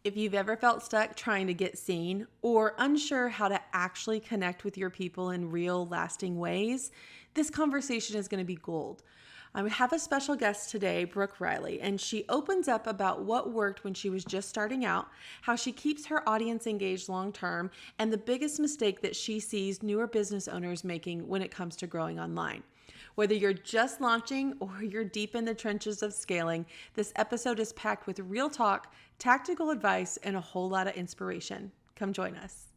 If you've ever felt stuck trying to get seen or unsure how to actually connect with your people in real, lasting ways, this conversation is going to be gold. I have a special guest today, Brooke Riley, and she opens up about what worked when she was just starting out, how she keeps her audience engaged long term, and the biggest mistake that she sees newer business owners making when it comes to growing online. Whether you're just launching or you're deep in the trenches of scaling, this episode is packed with real talk, tactical advice, and a whole lot of inspiration. Come join us.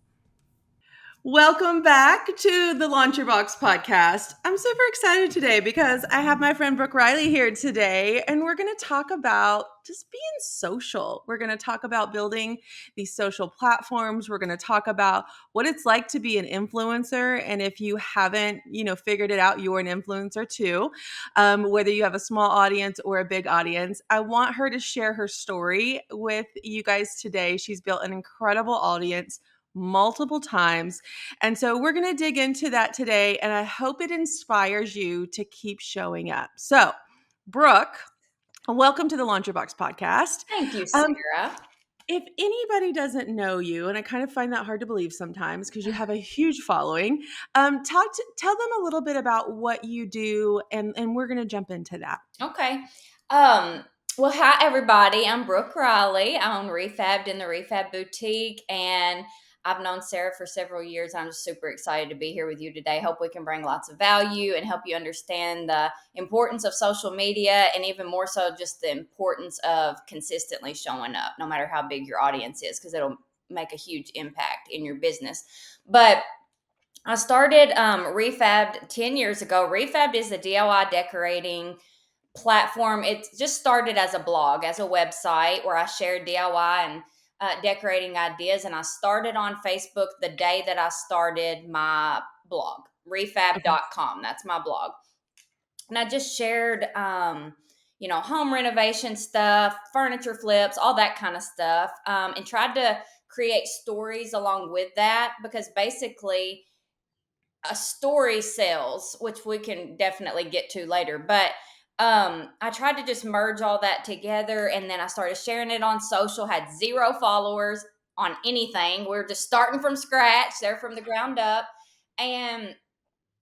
Welcome back to the Launch Your Box podcast. I'm super excited today because I have my friend Brooke Riley here today, and we're going to talk about just being social. We're going to talk about building these social platforms. We're going to talk about what it's like to be an influencer, and if you haven't, figured it out, you're an influencer too. Whether you have a small audience or a big audience, I want her to share her story with you guys today. She's built an incredible audience multiple times. And so we're going to dig into that today, and I hope it inspires you to keep showing up. So, Brooke, welcome to the Launch Your Box podcast. Thank you, Um, Sarah. if anybody doesn't know you, and I kind of find that hard to believe sometimes because you have a huge following, tell them a little bit about what you do, and we're going to jump into that. Okay. Um, well, hi everybody. I'm Brooke Riley. I own Re-Fabbed in the Re-Fabbed boutique, and I've known Sarah for several years. I'm just super excited to be here with you today. Hope we can bring lots of value and help you understand the importance of social media, and even more so, just the importance of consistently showing up, no matter how big your audience is, because it'll make a huge impact in your business. But I started Re-Fabbed 10 years ago. Re-Fabbed is a DIY decorating platform. It just started as a blog, as a website where I shared DIY and decorating ideas. And I started on Facebook the day that I started my blog, Okay. refab.com. That's my blog. And I just shared, home renovation stuff, furniture flips, all that kind of stuff, and tried to create stories along with that, because basically a story sells, which we can definitely get to later. But I tried to just merge all that together, and then I started sharing it on social. Had 0 followers on anything. We were just starting from scratch, there from the ground up, and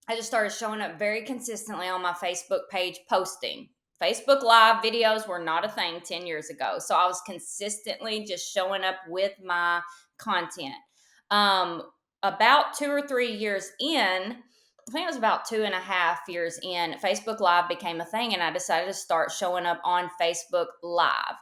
I just started showing up very consistently on my Facebook page, posting. Facebook Live videos were not a thing 10 years ago, so I was consistently just showing up with my content. Um, about 2 or 3 years in, I think it was about 2.5 years in, Facebook Live became a thing, and I decided to start showing up on Facebook Live.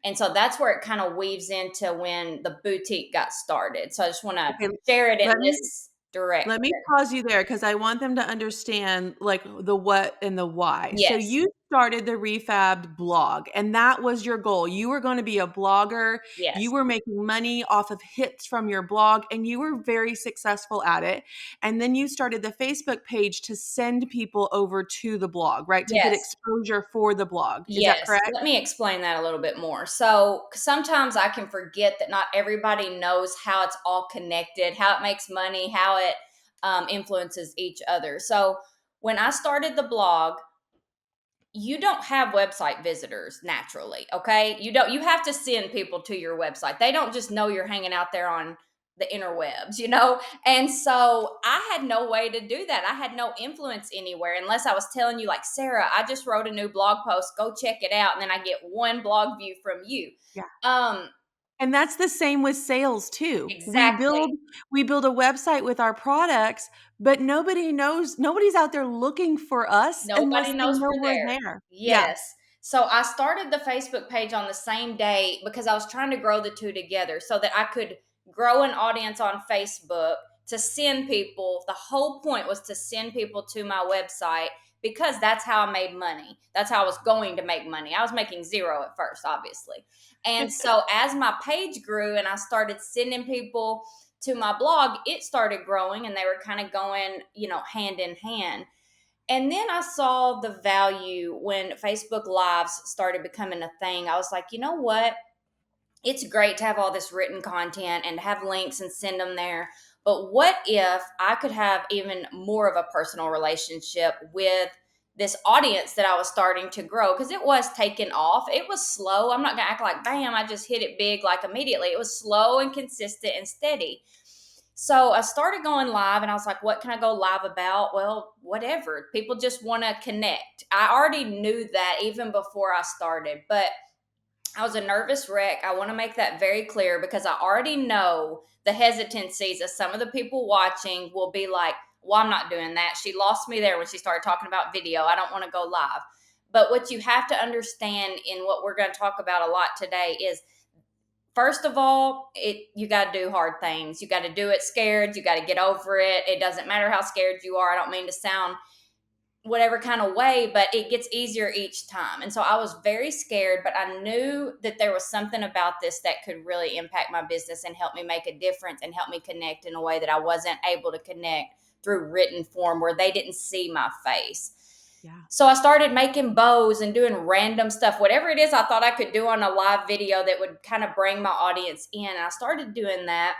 And so that's where it kind of weaves into when the boutique got started. So I just want to Okay. share it in Let me this direct. Let me pause you there because I want them to understand like the what and the why. So Yes, you started the Refabbed blog, and that was your goal. You were going to be a blogger. You yes, were making money off of hits from your blog, and you were very successful at it. And then you started the Facebook page to send people over to the blog, right? To get yes. exposure for the blog. Is that Yes, correct? let me explain that a little bit more. So, sometimes I can forget that not everybody knows how it's all connected, how it makes money, how it influences each other. So, when I started the blog, you don't have website visitors naturally, okay? You have to send people to your website. They don't just know you're hanging out there on the interwebs. And so I had no way to do that. I had no influence anywhere unless I was telling you, like, Sarah, I just wrote a new blog post, go check it out, and then I get one blog view from you. Yeah. um And that's the same with sales too. We build exactly. we build a website with our products, but nobody's out there looking for us Nobody unless they knows know we're we're there. there. Yeah. Yes. So I started the Facebook page on the same day because I was trying to grow the two together so that I could grow an audience on Facebook to send people. The whole point was to send people to my website because that's how I made money. That's how I was going to make money. I was making zero at first, obviously. And so as my page grew and I started sending people to my blog, it started growing, and they were kind of going, hand in hand. And then I saw the value when Facebook Lives started becoming a thing. I was like, you know what? It's great to have all this written content and have links and send them there. But what if I could have even more of a personal relationship with this audience that I was starting to grow, because it was taking off. It was slow. I'm not gonna act like bam, I just hit it big like immediately. It was slow and consistent and steady. So I started going live, and I was like, what can I go live about? Well, whatever. People just want to connect. I already knew that even before I started, but I was a nervous wreck. I want to make that very clear, because I already know the hesitancies of some of the people watching will be like, well, I'm not doing that. She lost me there when she started talking about video. I don't want to go live. But what you have to understand in what we're going to talk about a lot today is, first of all, you got to do hard things. You got to do it scared. You got to get over it. It doesn't matter how scared you are. I don't mean to sound whatever kind of way, but it gets easier each time. And so I was very scared, but I knew that there was something about this that could really impact my business and help me make a difference and help me connect in a way that I wasn't able to connect through written form, where they didn't see my face. Yeah. So I started making bows and doing random stuff, whatever it is I thought I could do on a live video that would kind of bring my audience in. And I started doing that,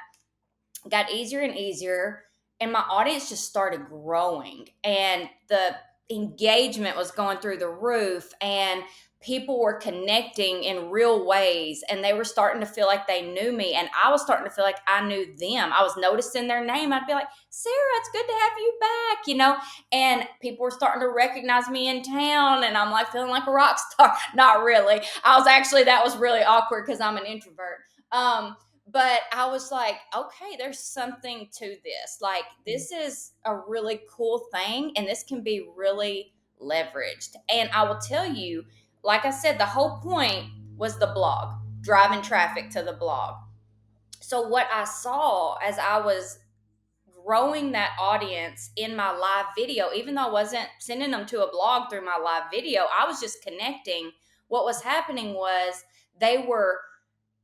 got easier and easier, and my audience just started growing, and the engagement was going through the roof, and people were connecting in real ways, and they were starting to feel like they knew me, and I was starting to feel like I knew them. I was noticing their name. I'd be like, Sarah, it's good to have you back, and people were starting to recognize me in town, and I'm like feeling like a rock star. Not really. That was really awkward because I'm an introvert. But I was like, okay, there's something to this. Like, this is a really cool thing, and this can be really leveraged. And I will tell you, like I said, the whole point was the blog, driving traffic to the blog. So what I saw as I was growing that audience in my live video, even though I wasn't sending them to a blog through my live video, I was just connecting. What was happening was they were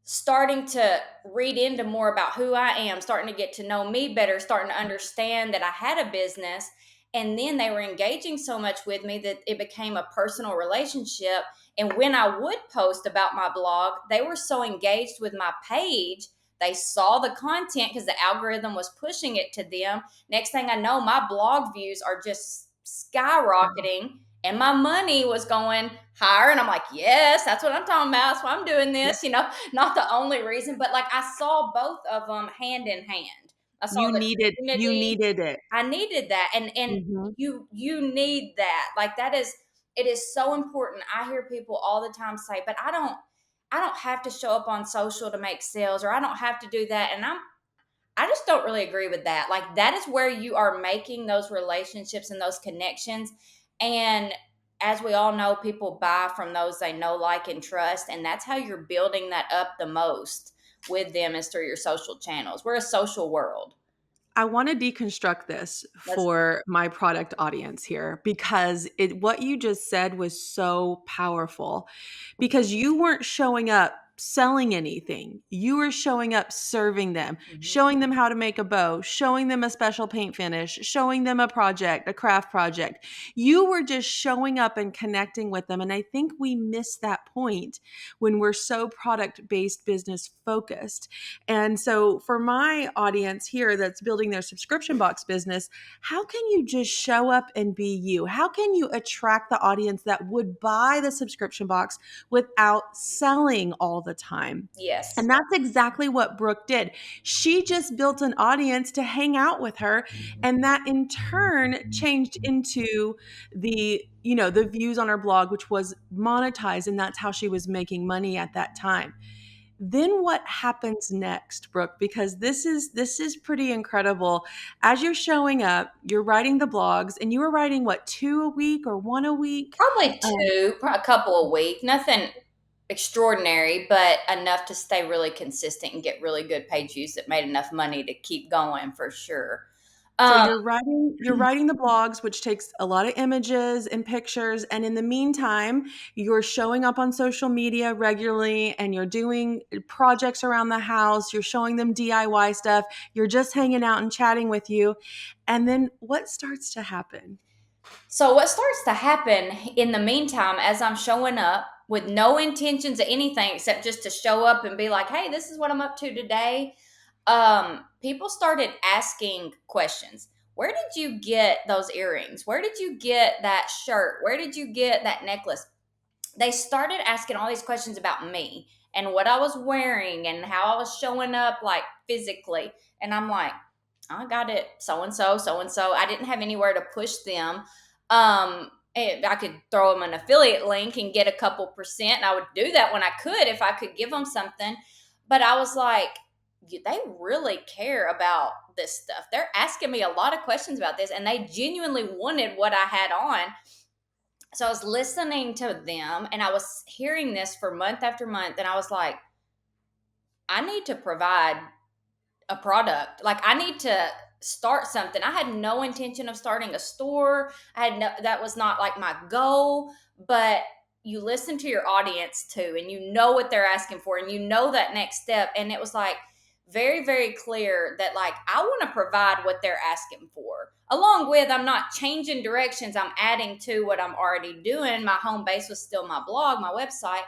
starting to read into more about who I am, starting to get to know me better, starting to understand that I had a business. And then they were engaging so much with me that it became a personal relationship. And when I would post about my blog, they were so engaged with my page. They saw the content because the algorithm was pushing it to them. Next thing I know, my blog views are just skyrocketing, and my money was going higher. And I'm like, yes, that's what I'm talking about. That's why I'm doing Yeah. this. Not the only reason, but like I saw both of them hand in hand. I saw You the needed you community. needed it. I needed that. And Mhm. you need that. Like, it is so important. I hear people all the time say, but I don't have to show up on social to make sales, or I don't have to do that. And I just don't really agree with that. Like, that is where you are making those relationships and those connections. And as we all know, people buy from those they know, like, and trust. And that's how you're building that up the most with them, is through your social channels. We're a social world. I want to deconstruct this Let's for my product audience here, because what you just said was so powerful, because you weren't showing up selling anything. You were showing up serving them, Mhm. showing them how to make a bow, showing them a special paint finish, showing them a project, a craft project. You were just showing up and connecting with them. And I think we miss that point when we're so product-based, business focused. And so for my audience here that's building their subscription box business, how can you just show up and be you? How can you attract the audience that would buy the subscription box without selling all the time? Yes. And that's exactly what Brooke did. She just built an audience to hang out with her. And that in turn changed into the views on her blog, which was monetized. And that's how she was making money at that time. Then what happens next, Brooke? Because this is pretty incredible. As you're showing up, you're writing the blogs, and you were writing what, two a week or one a week? Probably Um, two, a couple a week. Nothing extraordinary, but enough to stay really consistent and get really good page views that made enough money to keep going, for sure. so Um, you're writing the blogs, which takes a lot of images and pictures, and in the meantime, you're showing up on social media regularly, and you're doing projects around the house, you're showing them DIY stuff, you're just hanging out and chatting with you. And then what starts to happen? So what starts to happen in the meantime, as I'm showing up with no intentions of anything except just to show up and be like, hey, this is what I'm up to today. People started asking questions. where did you get those earrings? Where did you get that shirt? Where did you get that necklace? They started asking all these questions about me and what I was wearing and how I was showing up, like physically. And I'm like, I got it, so and so, so and so. I didn't have anywhere to push them. I could throw them an affiliate link and get a couple percent. And I would do that when I could, if I could give them something. But I was like, they really care about this stuff. They're asking me a lot of questions about this, and they genuinely wanted what I had on. So I was listening to them, and I was hearing this for month after month, and I was like, I need to provide a product. Like, I need to start something. I had no intention of starting a store. That was not like my goal, but you listen to your audience too, and you know what they're asking for, and you know that next step. And it was like very, very clear that, like, I want to provide what they're asking for. Along with, I'm not changing directions, I'm adding to what I'm already doing. My home base was still my blog, my website,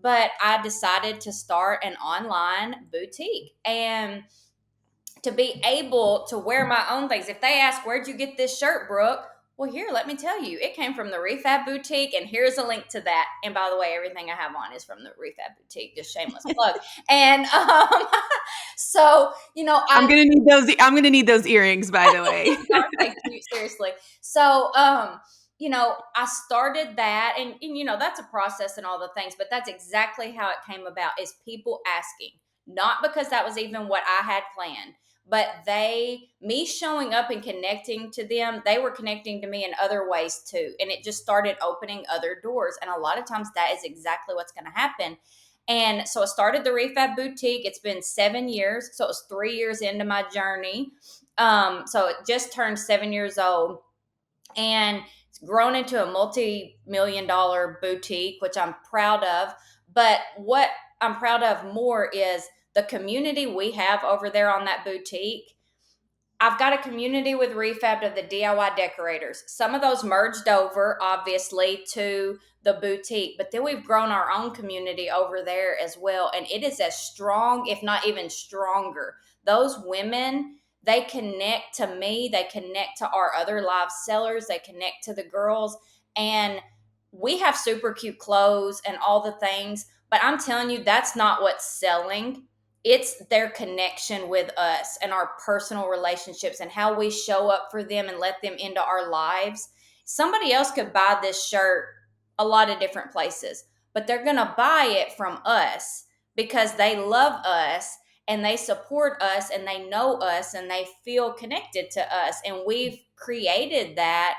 but I decided to start an online boutique. And to be able to wear my own things. If they ask, where'd you get this shirt, Brooke? Well, here, let me tell you, it came from the Re-Fabbed boutique, and here's a link to that. And by the way, everything I have on is from the Re-Fabbed boutique, just shameless plug. And so, I'm gonna need those. I'm gonna need those earrings, by the way. thank you, seriously. So, I started that, and that's a process and all the things, but that's exactly how it came about, is people asking, not because that was even what I had planned, but me showing up and connecting to them, they were connecting to me in other ways too. And it just started opening other doors. And a lot of times that is exactly what's going to happen. And so I started the Re-Fabbed boutique. It's been 7 years. So it was 3 years into my journey. So it just turned 7 years old, and it's grown into a multi-million-dollar boutique, which I'm proud of. But what I'm proud of more is the community we have over there on that boutique. I've got a community with Re-Fabbed of the DIY decorators. Some of those merged over, obviously, to the boutique, but then we've grown our own community over there as well. And it is as strong, if not even stronger. Those women, they connect to me, they connect to our other live sellers, they connect to the girls. And we have super cute clothes and all the things, but I'm telling you, that's not what's selling. It's their connection with us and our personal relationships and how we show up for them and let them into our lives. Somebody else could buy this shirt a lot of different places, but they're going to buy it from us because they love us and they support us and they know us and they feel connected to us. And we've created that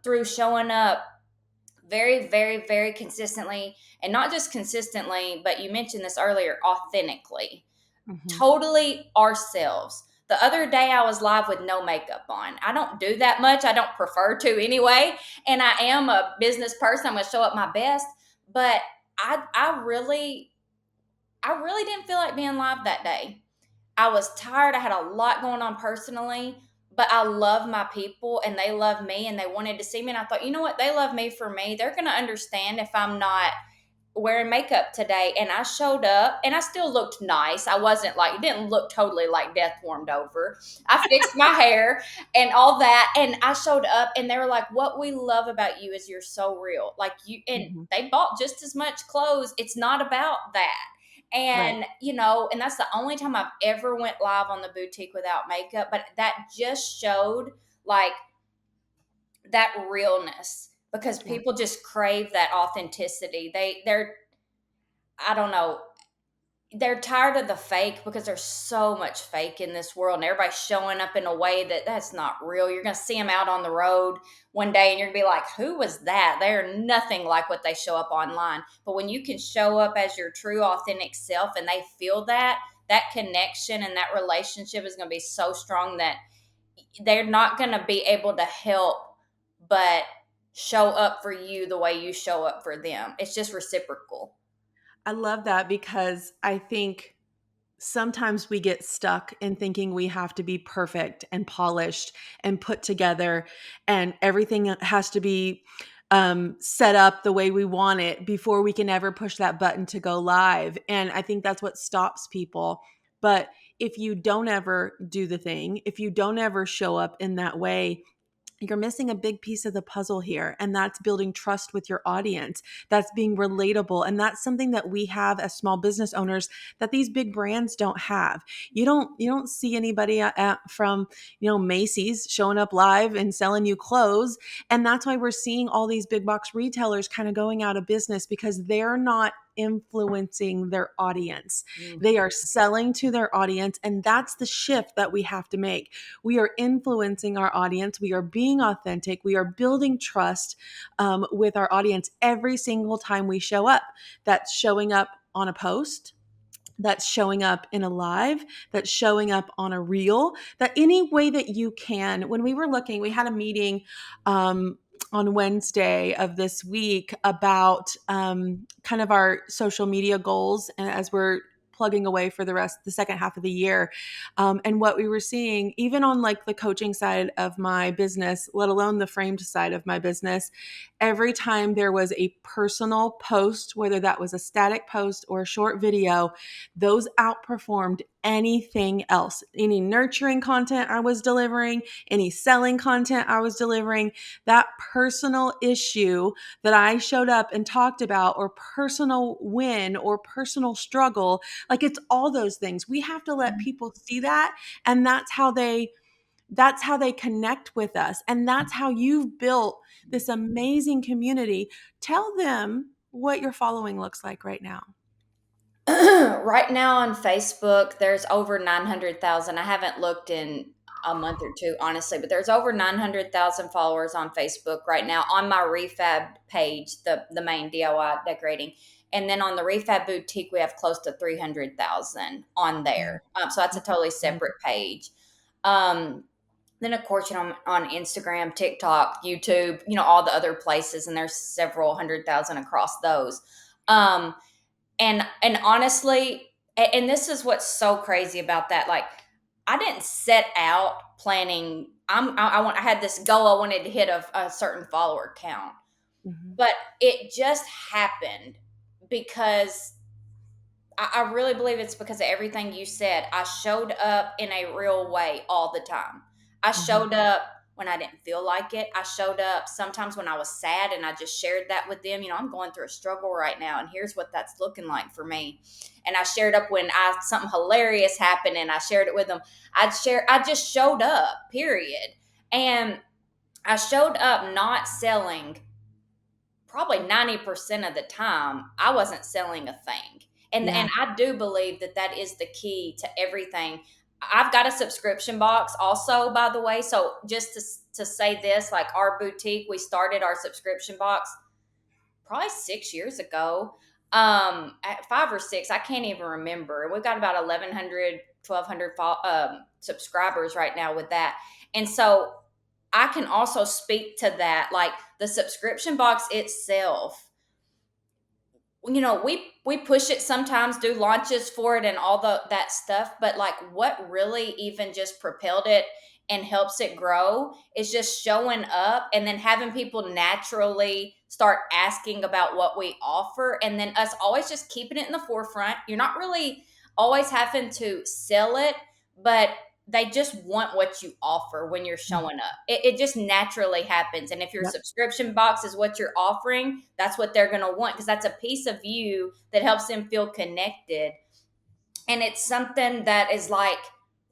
through showing up very, very, very consistently, and not just consistently, but you mentioned this earlier, authentically, totally ourselves. The other day I was live with no makeup on. I don't do that much. I don't prefer to anyway. And I am a business person. I'm going to show up my best, but I really didn't feel like being live that day. I was tired. I had a lot going on personally, but I love my people and they love me and they wanted to see me. And I thought, you know what? They love me for me. They're going to understand if I'm not wearing makeup today. And I showed up and I still looked nice. I wasn't like, it didn't look totally like death warmed over. I fixed my hair and all that. And I showed up and they were like, what we love about you is you're so real. Like and they bought just as much clothes. It's not about that. And, Right. and that's the only time I've ever went live on the boutique without makeup. But that just showed like that realness, because Yeah. people just crave that authenticity. I don't know, they're tired of the fake, because there's so much fake in this world and everybody's showing up in a way that's not real. You're going to see them out on the road one day and you're going to be like, who was that? They're nothing like what they show up online. But when you can show up as your true authentic self and they feel that connection and that relationship is going to be so strong that they're not going to be able to help but show up for you the way you show up for them. It's just reciprocal. I love that because I think sometimes we get stuck in thinking we have to be perfect and polished and put together, and everything has to be set up the way we want it before we can ever push that button to go live. And I think that's what stops people But if you don't ever do the thing, if you don't ever show up in that way, you're missing a big piece of the puzzle here. And that's building trust with your audience. That's being relatable. And that's something that we have as small business owners that these big brands don't have. You don't see anybody from, Macy's showing up live and selling you clothes. And that's why we're seeing all these big box retailers kind of going out of business, because they're not influencing their audience. They are selling to their audience. And that's the shift that we have to make. We are influencing our audience. We are being authentic. We are building trust with our audience every single time we show up. That's showing up on a post, that's showing up in a live, that's showing up on a reel, that any way that you can. When we were looking, we had a meeting on Wednesday of this week about kind of our social media goals, and as we're plugging away for the second half of the year. And what we were seeing, even on like the coaching side of my business, let alone the framed side of my business, every time there was a personal post, whether that was a static post or a short video, those outperformed anything else. Any nurturing content I was delivering, any selling content I was delivering, that personal issue that I showed up and talked about, or personal win or personal struggle, like it's all those things. We have to let people see that. And that's how they connect with us. And that's how you've built this amazing community. Tell them what your following looks like right now. Right now on Facebook, there's over 900,000. I haven't looked in a month or two, honestly, but there's over 900,000 followers on Facebook right now on my Re-Fabbed page, the main DIY decorating. And then on the Re-Fabbed boutique, we have close to 300,000 on there. So that's a totally separate page. Then of course, on Instagram, TikTok, YouTube, all the other places, and there's several 100,000 across those. And honestly, and this is what's so crazy about that. Like, I didn't set out planning. I had this goal. I wanted to hit a certain follower count, but it just happened because I really believe it's because of everything you said. I showed up in a real way all the time. I showed up when I didn't feel like it. I showed up sometimes when I was sad, and I just shared that with them. I'm going through a struggle right now, and here's what that's looking like for me. And I shared up when something hilarious happened, and I shared it with them. I just showed up, period. And I showed up not selling. Probably 90% of the time, I wasn't selling a thing. And I do believe that is the key to everything. I've got a subscription box also, by the way. So just to say this, like our boutique, we started our subscription box probably 6 years ago. At 5 or 6, I can't even remember. We've got about 1,100, 1,200 subscribers right now with that. And so I can also speak to that. Like the subscription box itself, we push it sometimes, do launches for it and all that stuff. But like what really even just propelled it and helps it grow is just showing up and then having people naturally start asking about what we offer. And then us always just keeping it in the forefront. You're not really always having to sell it, but they just want what you offer when you're showing up. It just naturally happens. And if your subscription box is what you're offering, that's what they're going to want, because that's a piece of you that helps them feel connected. And it's something that is like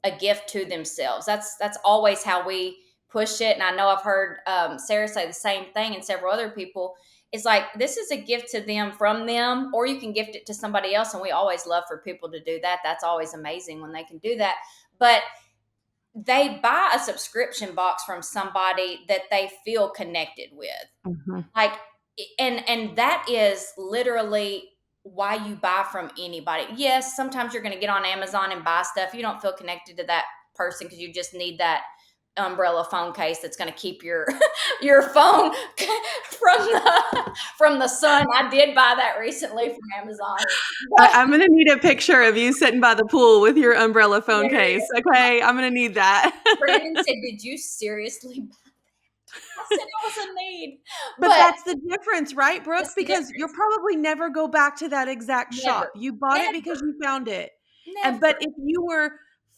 a gift to themselves. That's always how we push it. And I know I've heard Sarah say the same thing, and several other people. It's like, this is a gift to them from them, or you can gift it to somebody else. And we always love for people to do that. That's always amazing when they can do that. But they buy a subscription box from somebody that they feel connected with. Like, and that is literally why you buy from anybody. Yes, sometimes you're going to get on Amazon and buy stuff. You don't feel connected to that person because you just need that umbrella phone case that's going to keep your phone from the sun. I did buy that recently from Amazon. I'm going to need a picture of you sitting by the pool with your umbrella phone case. Okay, I'm going to need that. Brandon said, "Did you seriously buy that?" I said it was a need. But that's the difference, right, Brooke? Because you'll probably never go back to that exact shop. You bought it because you found it. And Never. but if you were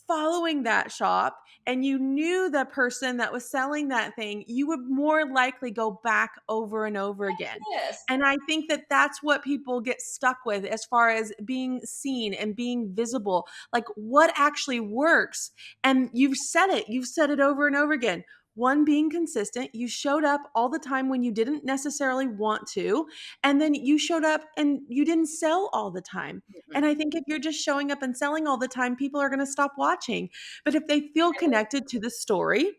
following that shop and you knew the person that was selling that thing, you would more likely go back over and over again. Yes. And I think that that's what people get stuck with as far as being seen and being visible, like what actually works. And you've said it over and over again. One, being consistent. You showed up all the time when you didn't necessarily want to. And then you showed up and you didn't sell all the time. And Mm-mm. I think if you're just showing up and selling all the time, people are going to stop watching. But if they feel connected to the story,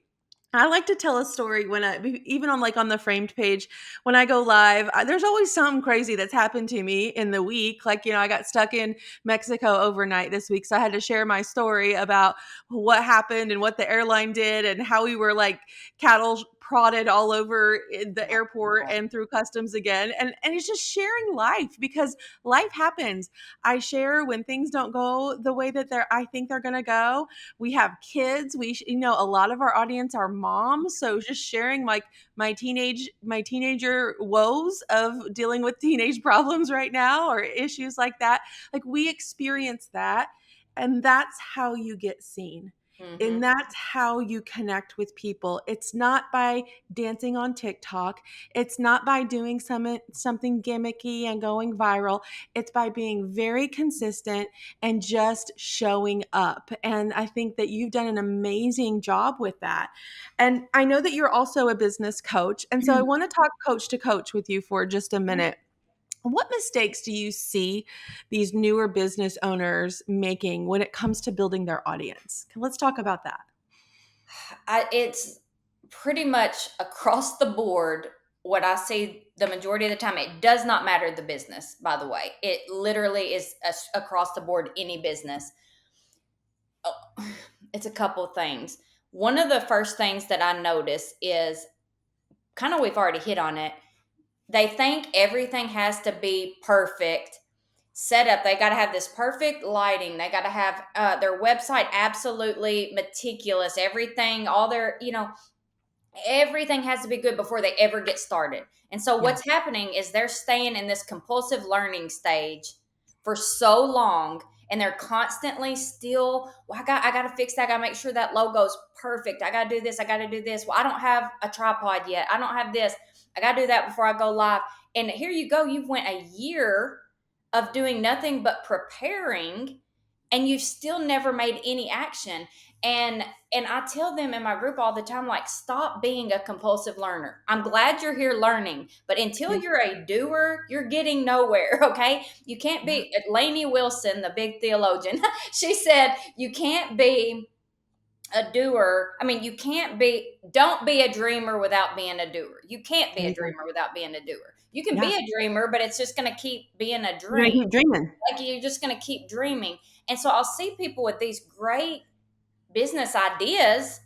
I like to tell a story when I, even on like on the framed page, when I go live, there's always something crazy that's happened to me in the week. Like, I got stuck in Mexico overnight this week. So I had to share my story about what happened and what the airline did and how we were like cattle prodded all over the airport and through customs again. And it's just sharing life because life happens. I share when things don't go the way that I think they're going to go. We have kids. A lot of our audience are moms, so just sharing like my teenager woes of dealing with teenage problems right now or issues like that. Like we experience that, and that's how you get seen. Mm-hmm. And that's how you connect with people. It's not by dancing on TikTok. It's not by doing something gimmicky and going viral. It's by being very consistent and just showing up. And I think that you've done an amazing job with that. And I know that you're also a business coach. And so I want to talk coach to coach with you for just a minute. What mistakes do you see these newer business owners making when it comes to building their audience? Let's talk about that. It's pretty much across the board what I see the majority of the time. It does not matter the business, by the way. It literally is across the board, any business. Oh, it's a couple of things. One of the first things that I notice is kind of, we've already hit on it. They think everything has to be perfect set up. They got to have this perfect lighting. They got to have their website absolutely meticulous. Everything, all their, everything has to be good before they ever get started. And so Yeah. what's happening is they're staying in this compulsive learning stage for so long, and they're constantly still, well, I got to fix that. I got to make sure that logo's perfect. I got to do this. I got to do this. Well, I don't have a tripod yet. I don't have this. I got to do that before I go live. And here you go. You've went a year of doing nothing but preparing, and you've still never made any action. And I tell them in my group all the time, like, stop being a compulsive learner. I'm glad you're here learning, but until Yeah. you're a doer, you're getting nowhere. Okay. You can't Yeah. be Lainey Wilson, the big theologian. She said, you can't be a doer. I mean, don't be a dreamer without being a doer. You can't be There a you go. dreamer without being a doer. You can be Yeah. a dreamer, but it's just going to keep being a You're dream. going to keep dreaming. Like, you're just going to keep dreaming. And so I'll see people with these great business ideas,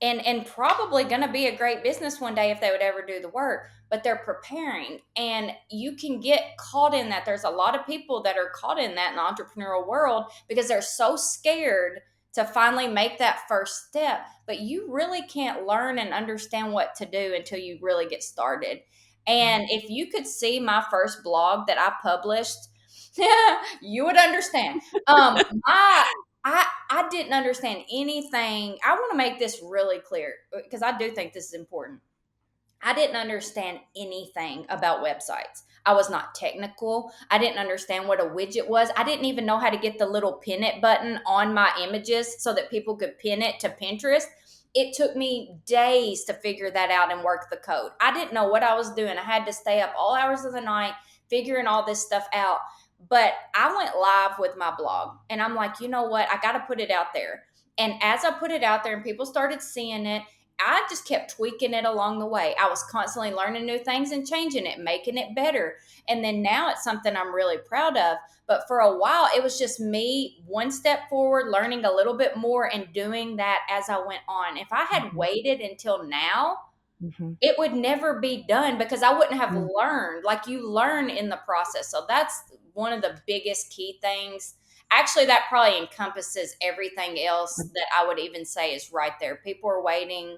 and probably going to be a great business one day if they would ever do the work, but they're preparing, and you can get caught in that. There's a lot of people that are caught in that in the entrepreneurial world because they're so scared to finally make that first step. But you really can't learn and understand what to do until you really get started. Yeah. And if you could see my first blog that I published, you would understand. My I didn't understand anything. I want to make this really clear because I do think this is important. I didn't understand anything about websites. I was not technical. I didn't understand what a widget was. I didn't even know how to get the little pin it button on my images so that people could pin it to Pinterest. It took me days to figure that out and work the code. I didn't know what I was doing. I had to stay up all hours of the night figuring all this stuff out. But I went live with my blog, and I'm like, you know what? I got to put it out there. And as I put it out there and people started seeing it, I just kept tweaking it along the way. I was constantly learning new things and changing it, making it better. And then now it's something I'm really proud of. But for a while, it was just me one step forward, learning a little bit more and doing that as I went on. If I had Mhm. waited until now, Mhm. it would never be done because I wouldn't have Mm. learned. Like, you learn in the process. So that's one of the biggest key things. Actually, that probably encompasses everything else that I would even say is right there. People are waiting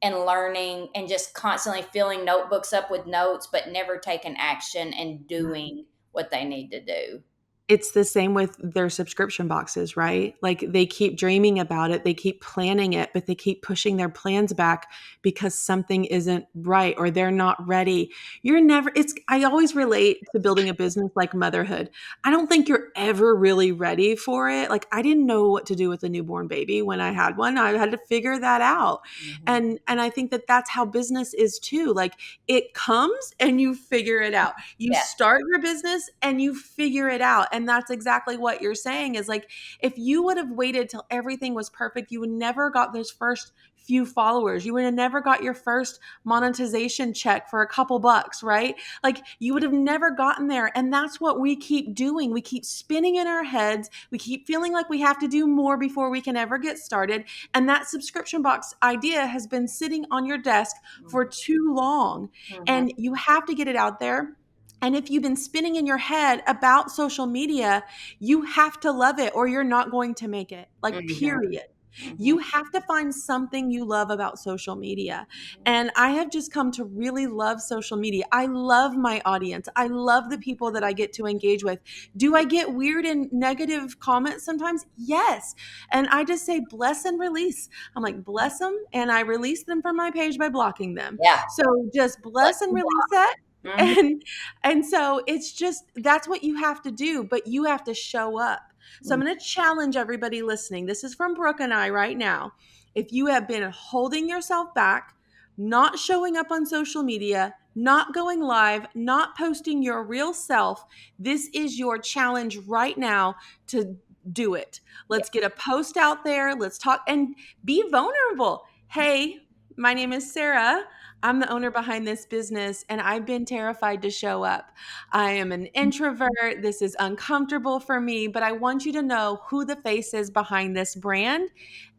and learning and just constantly filling notebooks up with notes, but never taking action and doing what they need to do. it's the same with their subscription boxes, right? Like they keep dreaming about it, they keep planning it, but they keep pushing their plans back because something isn't right or they're not ready. You're never, it's, I always relate to building a business like motherhood. I don't think you're ever really ready for it. Like I didn't know what to do with a newborn baby when I had one. I had to figure that out. Mhm. And I think that that's how business is too. Like it comes and you figure it out. You Yeah. start your business and you figure it out. And that's exactly what you're saying is like, if you would have waited till everything was perfect, you would never got those first few followers. You would have never got your first monetization check for a couple bucks, right? Like you would have never gotten there. And that's what we keep doing. We keep spinning in our heads. We keep feeling like we have to do more before we can ever get started. And that subscription box idea has been sitting on your desk for Mhm. too long. Mhm. And you have to get it out there. And if you've been spinning in your head about social media, you have to love it or you're not going to make it. Like, Mhm. period. Mhm. You have to find something you love about social media. Mhm. And I have just come to really love social media. I love my audience. I love the people that I get to engage with. Do I get weird and negative comments sometimes? Yes. And I just say bless and release. I'm like, bless them. And I release them from my page by blocking them. Yeah. So just Like, bless and release that. mhm. And and so it's just that's what you have to do, but you have to show up. So I'm Mhm. going to challenge everybody listening. This is from Brooke and I right now. If you have been holding yourself back, not showing up on social media, not going live, not posting your real self, this is your challenge right now to do it. Yeah. Let's get a post out there. Let's talk and be vulnerable. Hey, my name is Sarah. I'm the owner behind this business, and I've been terrified to show up. I am an introvert. This is uncomfortable for me, but I want you to know who the face is behind this brand.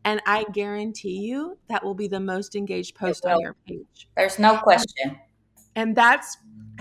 And I guarantee you that will be the most engaged It post on will. your page. There's no question. And that's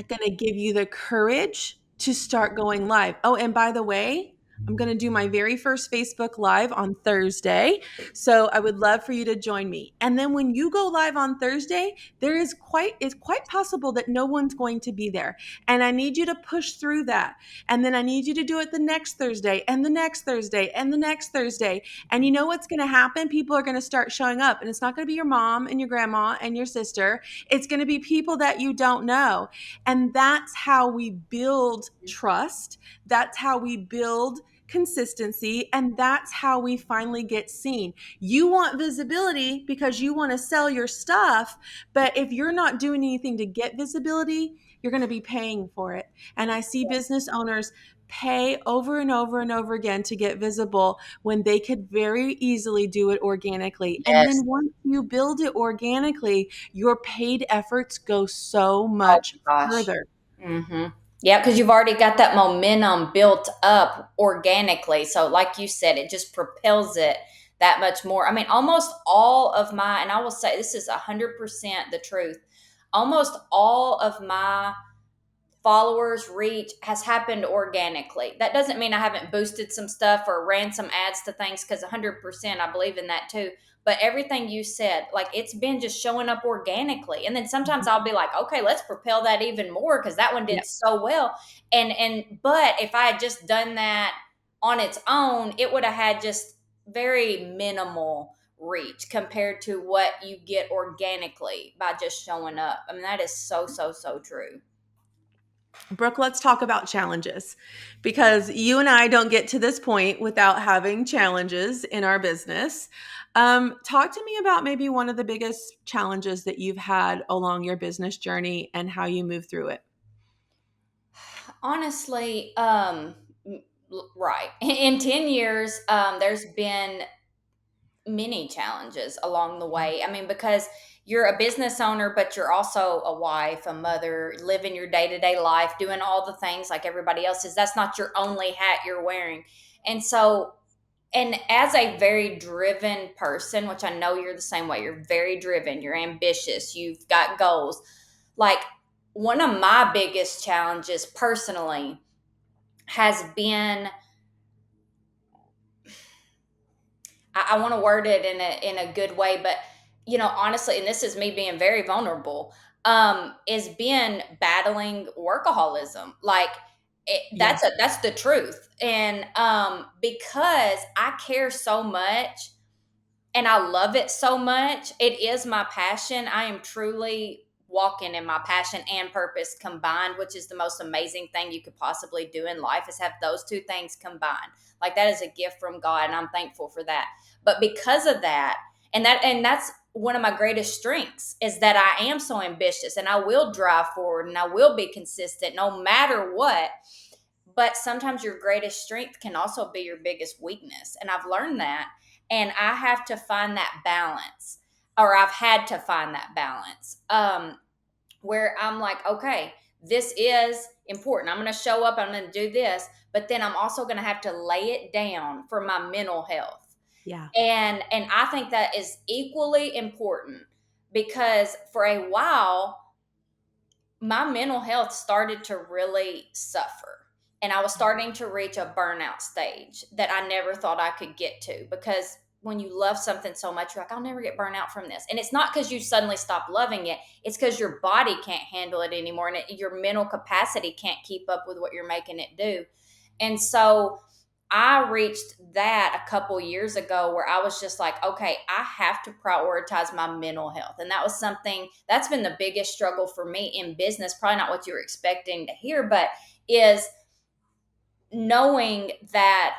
going to give you the courage to start going live. Oh, and by the way, I'm going to do my very first Facebook Live on Thursday. So I would love for you to join me. And then when you go live on Thursday, it's quite possible that no one's going to be there. And I need you to push through that. And then I need you to do it the next Thursday and the next Thursday and the next Thursday. And you know what's going to happen? People are going to start showing up. And it's not going to be your mom and your grandma and your sister. It's going to be people that you don't know. And that's how we build trust. That's how we build consistency. And that's how we finally get seen. You want visibility because you want to sell your stuff. But if you're not doing anything to get visibility, you're going to be paying for it. And I see business owners pay over and over and over again to get visible when they could very easily do it organically. And Yes. then once you build it organically, your paid efforts go so Oh much my gosh. further. Hmm. Yeah, because you've already got that momentum built up organically. So, like you said, it just propels it that much more. I mean, almost all of my, and I will say this is 100% the truth, almost all of my followers reach has happened organically. That doesn't mean I haven't boosted some stuff or ran some ads to things, because 100% I believe in that too. But everything you said, like, it's been just showing up organically. And then sometimes I'll be like, okay, let's propel that even more because that one Yeah. did so well. But if I had just done that on its own, it would have had just very minimal reach compared to what you get organically by just showing up. I mean, that is so, so, so true. Brooke, let's talk about challenges because you and I don't get to this point without having challenges in our business. Talk to me about maybe one of the biggest challenges that you've had along your business journey and how you move through it. Honestly, right. In 10 years, there's been many challenges along the way. I mean, because you're a business owner, but you're also a wife, a mother, living your day to day life, doing all the things like everybody else is. That's not your only hat you're wearing. And so, and as a very driven person, which I know you're the same way, you're very driven, you're ambitious, you've got goals. Like, one of my biggest challenges personally has been, I want to word it in a good way, but honestly, and this is me being very vulnerable, is being battling workaholism. Like, Yeah. That's the truth. And because I care so much and I love it so much, it is my passion. I am truly walking in my passion and purpose combined, which is the most amazing thing you could possibly do in life, is have those two things combined. Like, that is a gift from God, and I'm thankful for that. But because of that, and that's one of my greatest strengths, is that I am so ambitious and I will drive forward and I will be consistent no matter what. But sometimes your greatest strength can also be your biggest weakness. And I've learned that. And I have to find that balance, or I've had to find that balance, where I'm like, okay, this is important. I'm going to show up, I'm going to do this. But then I'm also going to have to lay it down for my mental health. Yeah. And I think that is equally important, because for a while, my mental health started to really suffer. And I was starting to reach a burnout stage that I never thought I could get to, because when you love something so much, you're like, I'll never get burnt out from this. And it's not because you suddenly stop loving it, it's because your body can't handle it anymore, and your mental capacity can't keep up with what you're making it do. And so I reached that a couple years ago, where I was just like, okay, I have to prioritize my mental health. And that was something that's been the biggest struggle for me in business. Probably not what you were expecting to hear, but is knowing that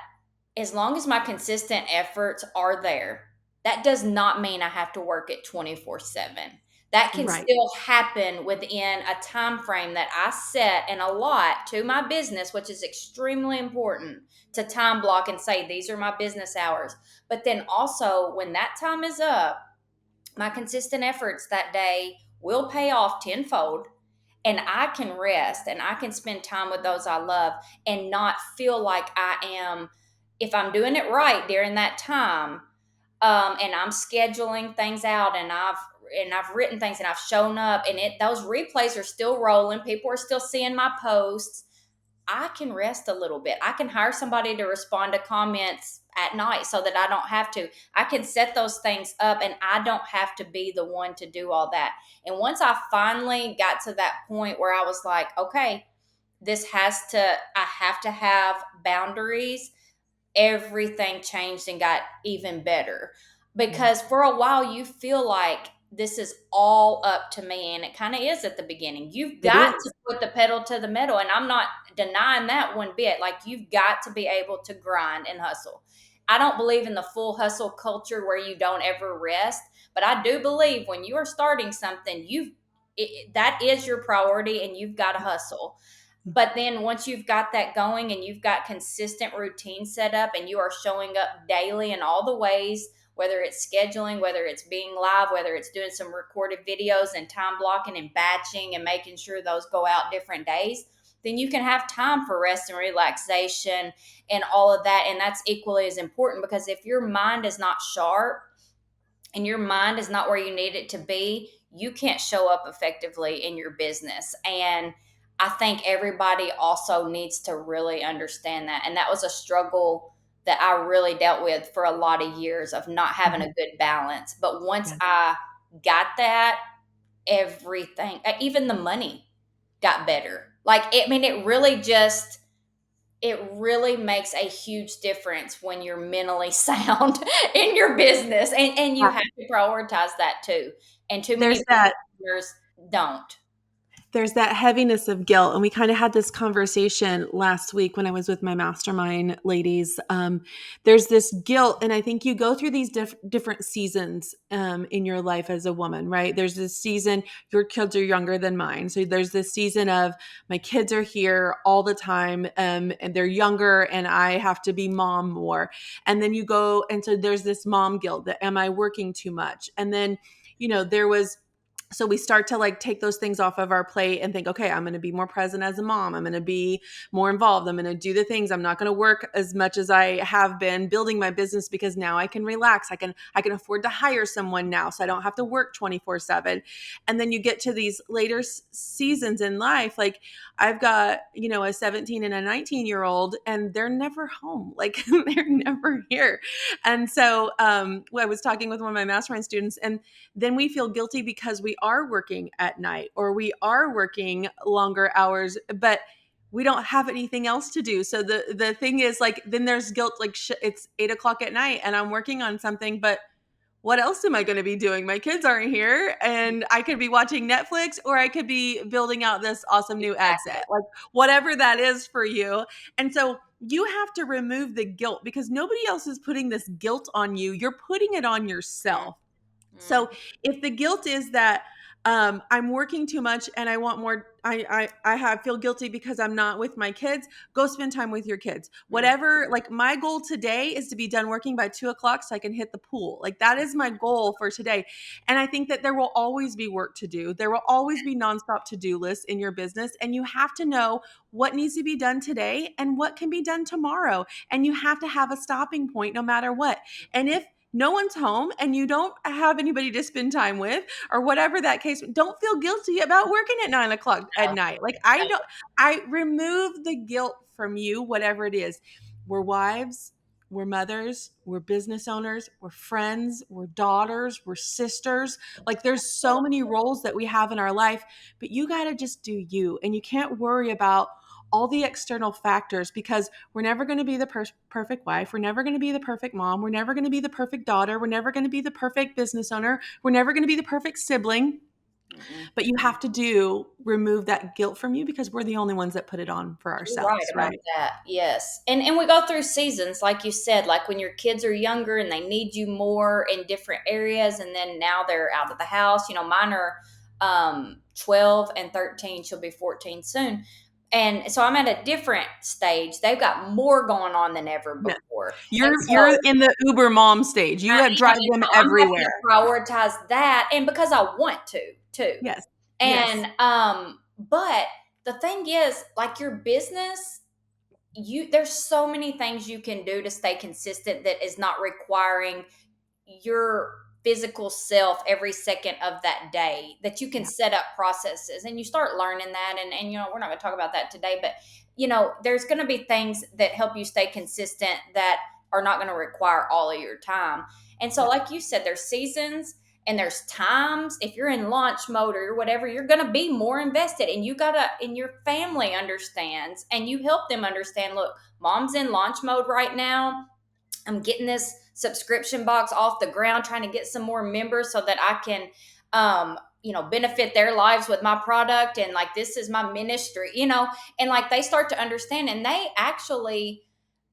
as long as my consistent efforts are there, that does not mean I have to work it 24/7. That can Right. still happen within a time frame that I set and allot to my business, which is extremely important, to time block and say these are my business hours. But then also, when that time is up, my consistent efforts that day will pay off tenfold, and I can rest and I can spend time with those I love and not feel like I am, if I'm doing it right during that time, and I'm scheduling things out, and I've written things and I've shown up, and those replays are still rolling. People are still seeing my posts. I can rest a little bit. I can hire somebody to respond to comments at night so that I don't have to. I can set those things up, and I don't have to be the one to do all that. And once I finally got to that point where I was like, okay, I have to have boundaries, everything changed and got even better. Yeah. Because for a while you feel like this is all up to me, and it kind of is at the beginning. You've It got to is. put the pedal to the metal, and I'm not denying that one bit. Like, you've got to be able to grind and hustle. I don't believe in the full hustle culture where you don't ever rest, but I do believe when you are starting something, that is your priority, and you've got to hustle. But then once you've got that going and you've got consistent routine set up, and you are showing up daily in all the ways, whether it's scheduling, whether it's being live, whether it's doing some recorded videos and time blocking and batching and making sure those go out different days, then you can have time for rest and relaxation and all of that. And that's equally as important, because if your mind is not sharp and your mind is not where you need it to be, you can't show up effectively in your business. And I think everybody also needs to really understand that. And that was a struggle that I really dealt with for a lot of years, of not having Mhm. a good balance. But once Yeah. I got that, everything, even the money, got better. Like, it really makes a huge difference when you're mentally sound in your business, and you Yeah. have to prioritize that too. And too many There's that business owners don't. there's that heaviness of guilt, and we kind of had this conversation last week when I was with my mastermind ladies. There's this guilt, and I think you go through these different seasons in your life as a woman, right? There's this season, your kids are younger than mine, so there's this season of my kids are here all the time, and they're younger, and I have to be mom more. And then you go, and so there's this mom guilt that, am I working too much? And then there was, so we start to like take those things off of our plate and think, okay, I'm going to be more present as a mom. I'm going to be more involved. I'm going to do the things. I'm not going to work as much as I have been building my business, because now I can relax. I can afford to hire someone now, so I don't have to work 24/7. And then you get to these later seasons in life. Like, I've got, a 17 and a 19-year-old, and they're never home. Like, they're never here. And so I was talking with one of my mastermind students, and then we feel guilty because we are working at night or we are working longer hours. But we don't have anything else to do. So the thing is, like, then there's guilt, like, it's 8 o'clock at night and I'm working on something, but what else am I going to be doing? My kids aren't here, and I could be watching Netflix, or I could be building out this awesome new ad Exactly. set, like whatever that is for you. And so you have to remove the guilt, because nobody else is putting this guilt on you. You're putting it on yourself. So Mm-hmm. if the guilt is that I'm working too much and I want more, I have feel guilty because I'm not with my kids. Go spend time with your kids. Whatever. Like, my goal today is to be done working by 2 o'clock so I can hit the pool. Like, that is my goal for today. And I think that there will always be work to do. There will always be nonstop to do lists in your business, and you have to know what needs to be done today and what can be done tomorrow. And you have to have a stopping point no matter what. And if no one's home and you don't have anybody to spend time with, or whatever that case, don't feel guilty about working at 9 o'clock at No, night. Like, no. I remove the guilt from you, whatever it is. We're wives, we're mothers, we're business owners, we're friends, we're daughters, we're sisters. Like, there's so many roles that we have in our life, but you got to just do you. And you can't worry about all the external factors, because we're never going to be the perfect wife. We're never going to be the perfect mom. We're never going to be the perfect daughter. We're never going to be the perfect business owner. We're never going to be the perfect sibling. Mm-mm. But you have to remove that guilt from you, because we're the only ones that put it on for You're right ourselves, about right? that. Yes. And we go through seasons, like you said, like when your kids are younger and they need you more in different areas, and then now they're out of the house. Mine are 12 and 13. She'll be 14 soon. And so I'm at a different stage. They've got more going on than ever Yeah. before. And You're so in the Uber mom stage. You I have am, drive them I'm having everywhere. to prioritize that, and because I want to too. Yes. Yes. And but the thing is, like, your business, there's so many things you can do to stay consistent that is not requiring your physical self every second of that day, that you can Yeah. set up processes and you start learning that. And we're not going to talk about that today, but there's going to be things that help you stay consistent that are not going to require all of your time. And so, Yeah. like you said, there's seasons and there's times. If you're in launch mode or whatever, you're going to be more invested, and you gotta, and your family understands, and you help them understand, look, mom's in launch mode right now. I'm getting this subscription box off the ground, trying to get some more members so that I can, benefit their lives with my product. And, like, this is my ministry, and, like, they start to understand. And they actually,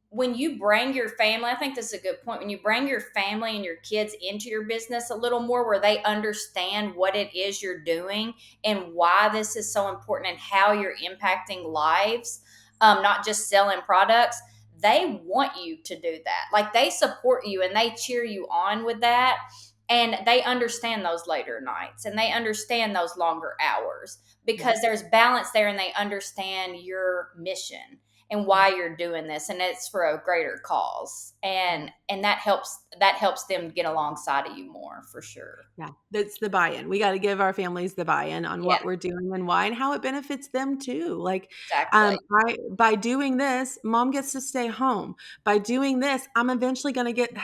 when you bring your family, I think this is a good point. When you bring your family and your kids into your business a little more, where they understand what it is you're doing and why this is so important and how you're impacting lives, not just selling products, they want you to do that. Like, they support you and they cheer you on with that. And they understand those later nights and they understand those longer hours, Yeah. because there's balance there, and they understand your mission and Yeah. why you're doing this, and it's for a greater cause. And that helps them get alongside of you more, for sure. Yeah, that's the buy-in. We gotta give our families the buy-in on Yeah, what we're doing and why, and how it benefits them too. Like, exactly. I by doing this, mom gets to stay home. By doing this, I'm eventually gonna get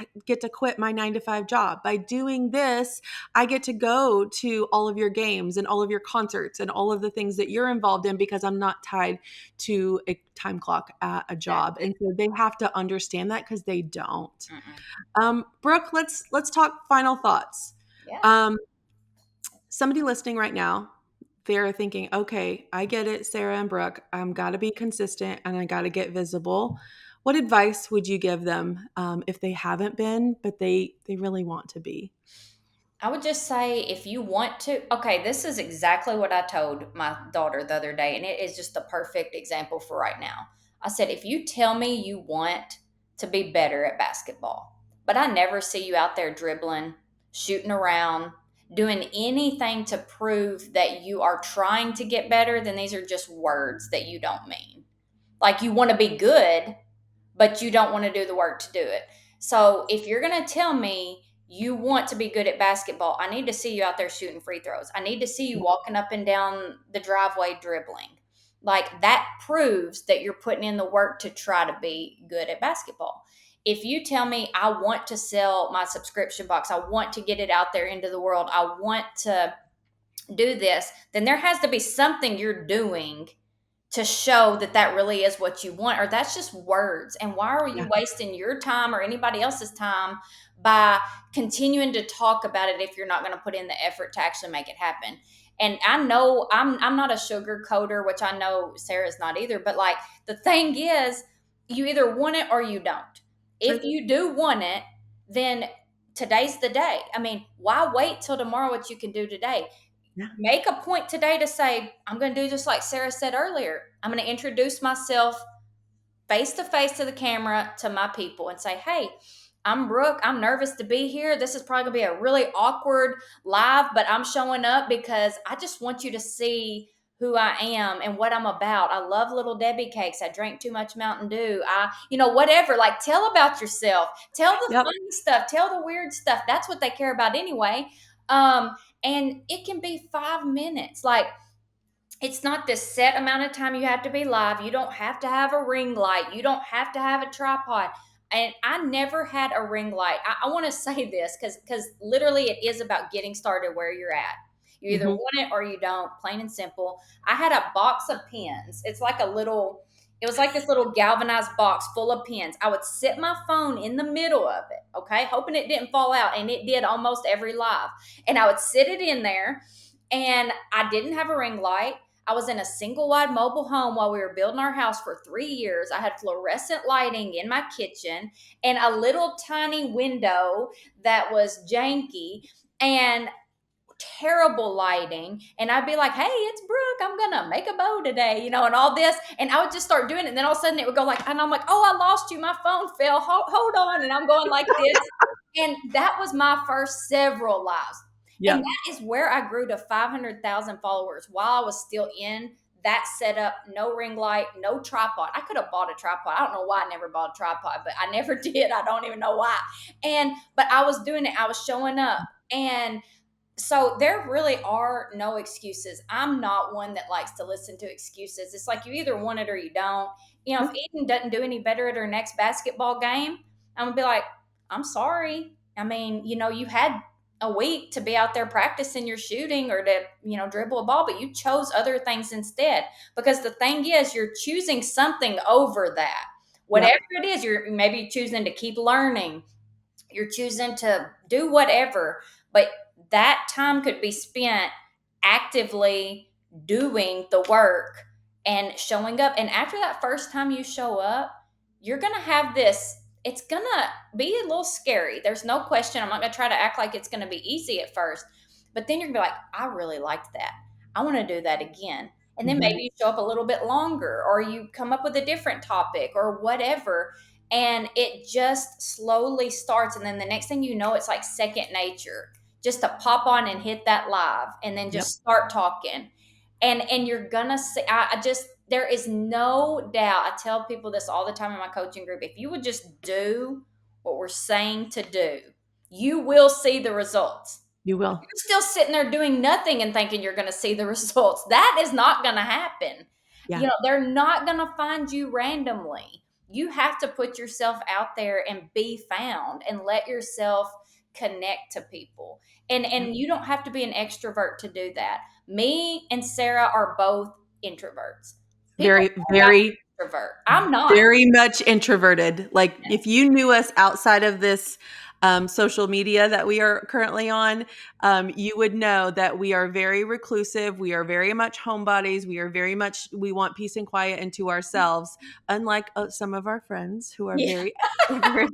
to quit my 9 to 5 job. By doing this, I get to go to all of your games and all of your concerts and all of the things that you're involved in, because I'm not tied to a time clock at a job. Exactly. And so they have to understand that, because they don't. Mm-mm. Brooke, let's talk final thoughts. Yeah. Um, Somebody listening right now, they're thinking, okay, I get it, Sarah and Brooke. I'm got to be consistent and I got to get visible. What advice would you give them if they haven't been, but they really want to be? I would just say, if you want to, okay, this is exactly what I told my daughter the other day, and it is just the perfect example for right now. I said, if you tell me you want to be better at basketball, but I never see you out there dribbling, shooting around, doing anything to prove that you are trying to get better, then these are just words that you don't mean. Like, you want to be good, but you don't want to do the work to do it. So if you're going to tell me you want to be good at basketball, I need to see you out there shooting free throws. I need to see you walking up and down the driveway dribbling. Like, that proves that you're putting in the work to try to be good at basketball. If you tell me I want to sell my subscription box, I want to get it out there into the world, I want to do this, then there has to be something you're doing to show that that really is what you want, or that's just words. And why are Yeah. you wasting your time or anybody else's time by continuing to talk about it if you're not going to put in the effort to actually make it happen? And I know I'm not a sugar coater, which I know Sarah's not either, but like the thing is, you either want it or you don't. If True. you do want it, then today's the day. I mean, why wait till tomorrow what you can do today? Yeah. Make a point today to say, I'm going to do just like Sarah said earlier. I'm going to introduce myself face to face to the camera to my people and say, hey, I'm Brooke. I'm nervous to be here. This is probably going to be a really awkward live, but I'm showing up because I just want you to see who I am and what I'm about. I love Little Debbie cakes. I drank too much Mountain Dew. Whatever. Like, tell about yourself. Tell the Yep. funny stuff. Tell the weird stuff. That's what they care about anyway. And it can be 5 minutes. Like, it's not this set amount of time you have to be live. You don't have to have a ring light. You don't have to have a tripod. And I never had a ring light. I want to say this because literally it is about getting started where you're at. You either Hmm. want it or you don't, plain and simple. I had a box of pens. It was like this little galvanized box full of pens. I would sit my phone in the middle of it, okay, hoping it didn't fall out. And it did almost every live. And I would sit it in there, and I didn't have a ring light. I was in a single wide mobile home while we were building our house for 3 years. I had fluorescent lighting in my kitchen and a little tiny window that was janky and terrible lighting. And I'd be like, hey, it's Brooke. I'm going to make a bow today, and all this. And I would just start doing it. And then all of a sudden it would go like, and I'm like, oh, I lost you. My phone fell. Hold on. And I'm going like this. And that was my first several lives. And Yep. that is where I grew to 500,000 followers while I was still in that setup. No ring light, no tripod. I could have bought a tripod. I don't know why I never bought a tripod, but I never did. I don't even know why. But I was doing it. I was showing up. And so there really are no excuses. I'm not one that likes to listen to excuses. It's like you either want it or you don't. If Nope. Eden doesn't do any better at her next basketball game, I'm gonna be like, I'm sorry. I mean, you had a week to be out there practicing your shooting or to, dribble a ball, but you chose other things instead. Because the thing is, you're choosing something over that. Whatever Yep. it is, you're maybe choosing to keep learning, you're choosing to do whatever, but that time could be spent actively doing the work and showing up. And after that first time you show up, you're going to have this, it's going to be a little scary. There's no question. I'm not going to try to act like it's going to be easy at first, but then you're going to be like, I really liked that. I want to do that again. And then Hmm. maybe you show up a little bit longer, or you come up with a different topic or whatever, and it just slowly starts. And then the next thing you know, it's like second nature, just to pop on and hit that live and then Yep. just start talking. And you're gonna see, I just, there is no doubt. I tell people this all the time in my coaching group. If you would just do what we're saying to do, you will see the results. You If will. you're still sitting there doing nothing and thinking you're going to see the results, that is not going to happen. Yeah. They're not going to find you randomly. You have to put yourself out there and be found and let yourself connect to people. Yep. And you don't have to be an extrovert to do that. Me and Sarah are both introverts. People Very, call that very, introvert. I'm not. very much introverted. Like if you knew us outside of this social media that we are currently on, you would know that we are very reclusive. We are very much homebodies. We want peace and quiet into ourselves, unlike some of our friends who are Yeah. very extroverted.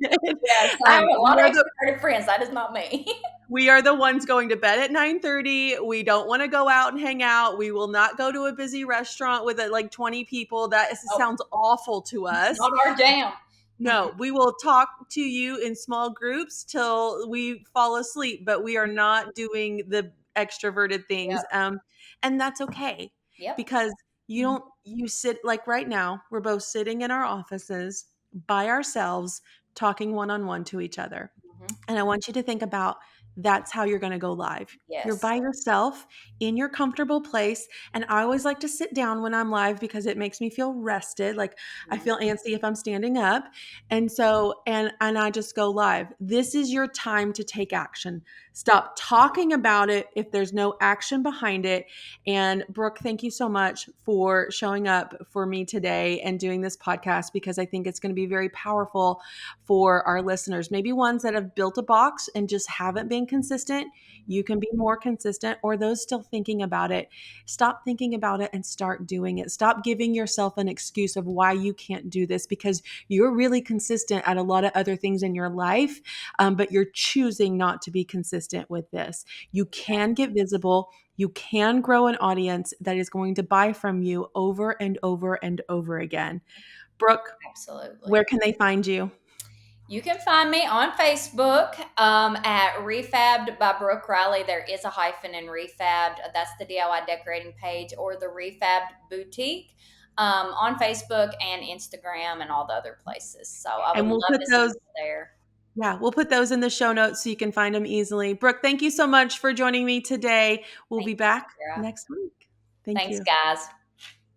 Yes. I have a We lot of are the extroverted friends. That is not me. we are the ones going to bed at 9:30. We don't want to go out and hang out. We will not go to a busy restaurant with like 20 people. Oh, Sounds awful to us. not our jam. Mm-mm. No, we will talk to you in small groups till we fall asleep, but we are not doing the extroverted things. Yep. And that's okay Yep. because Mhm. you sit like right now, we're both sitting in our offices by ourselves, talking one on one to each other. Mhm. And I want you to think about that's how you're going to go live. You're Yes. by yourself in your comfortable place. And I always like to sit down when I'm live because it makes me feel rested. Like I Mhm. feel antsy if I'm standing up. And so, and I just go live. This is your time to take action. Stop talking about it if there's no action behind it. And Brooke, thank you so much for showing up for me today and doing this podcast, because I think it's going to be very powerful for our listeners, maybe ones that have built a box and just haven't been consistent. You can be more consistent, or those still thinking about it. Stop thinking about it and start doing it. Stop giving yourself an excuse of why you can't do this, because you're really consistent at a lot of other things in your life, but you're choosing not to be consistent with this. You can get visible. You can grow an audience that is going to buy from you over and over and over again. Brooke, Absolutely. where can they find you? You can find me on Facebook at Refabbed by Brooke Riley. There is a hyphen in Refabbed. That's the DIY decorating page, or the Refabbed Boutique on Facebook and Instagram and all the other places. So I would And we'll love put to see those, you there. yeah, we'll put those in the show notes so you can find them easily. Brooke, thank you so much for joining me today. We'll Thank be you, back Sarah. next week. Thank Thanks, you. guys.